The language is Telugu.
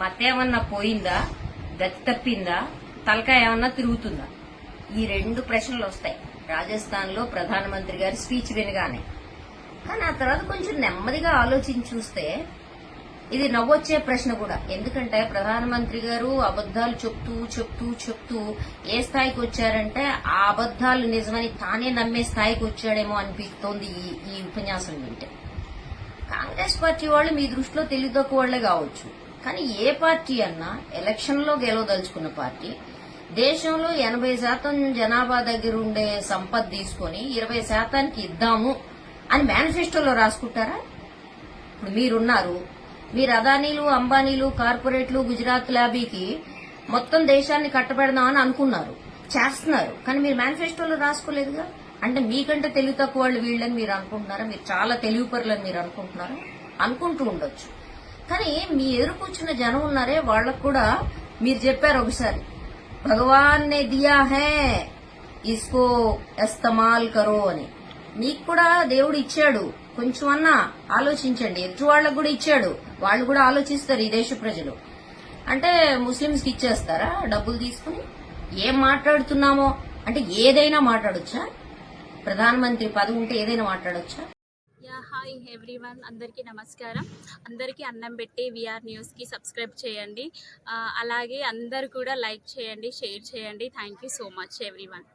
మతేమన్నా పోయిందా, గతి తప్పిందా, తలకాయ ఏమన్నా తిరుగుతుందా? ఈ రెండు ప్రశ్నలు వస్తాయి రాజస్థాన్ లో ప్రధానమంత్రి గారి స్పీచ్ వినగానే. కానీ ఆ తర్వాత కొంచెం నెమ్మదిగా ఆలోచించి చూస్తే ఇది నవ్వొచ్చే ప్రశ్న కూడా. ఎందుకంటే ప్రధానమంత్రి గారు అబద్దాలు చెప్తూ చెప్తూ చెప్తూ ఏ స్థాయికి వచ్చారంటే ఆ అబద్దాలు నిజమని తానే నమ్మే స్థాయికి వచ్చాడేమో అనిపిస్తోంది ఈ ఉపన్యాసం వింటే. కాంగ్రెస్ పార్టీ వాళ్ళు మీ దృష్టిలో తెలివితక్కువ వాళ్లే కావచ్చు, కానీ ఏ పార్టీ అన్నా ఎలక్షన్ లో గెలవదలుచుకున్న పార్టీ దేశంలో 80% జనాభా దగ్గర ఉండే సంపద తీసుకుని 20% ఇద్దాము అని మేనిఫెస్టోలో రాసుకుంటారా? ఇప్పుడు మీరున్నారు, మీరు అదానీలు, అంబానీలు, కార్పొరేట్లు, గుజరాత్ ల్యాబీకి మొత్తం దేశాన్ని కట్టబెడదామని అనుకున్నారు, చేస్తున్నారు. కానీ మీరు మేనిఫెస్టోలో రాసుకోలేదుగా. అంటే మీకంటే తెలివి తక్కువ వాళ్ళు వీళ్ళని మీరు అనుకుంటున్నారా? మీరు చాలా తెలివిపరులని మీరు అనుకుంటున్నారా? అనుకుంటూ ఉండొచ్చు. కానీ మీ ఎదురు కూర్చున్న జనం ఉన్నారే, వాళ్ళకు కూడా మీరు చెప్పారు ఒకసారి, భగవాన్ నే దియా హే ఇస్కో ఇస్తమాల్ కరో అని. మీకు కూడా దేవుడు ఇచ్చాడు, కొంచెం అన్నా ఆలోచించండి. ఎదుటి వాళ్ళకు కూడా ఇచ్చాడు, వాళ్ళు కూడా ఆలోచిస్తారు ఈ దేశ ప్రజలు. అంటే ముస్లింస్ కి ఇచ్చేస్తారా డబ్బులు తీసుకుని? ఏం మాట్లాడుతున్నామో అంటే ఏదైనా మాట్లాడొచ్చా? ప్రధానమంత్రి పదవి ఉంటే ఏదైనా మాట్లాడొచ్చా? హాయ్ ఎవ్రీవన్, అందరికీ నమస్కారం. అందరికీ అన్నం పెట్టి విఆర్ న్యూస్కి సబ్స్క్రైబ్ చేయండి. అలాగే అందరు కూడా లైక్ చేయండి, షేర్ చేయండి. Thank you so much everyone.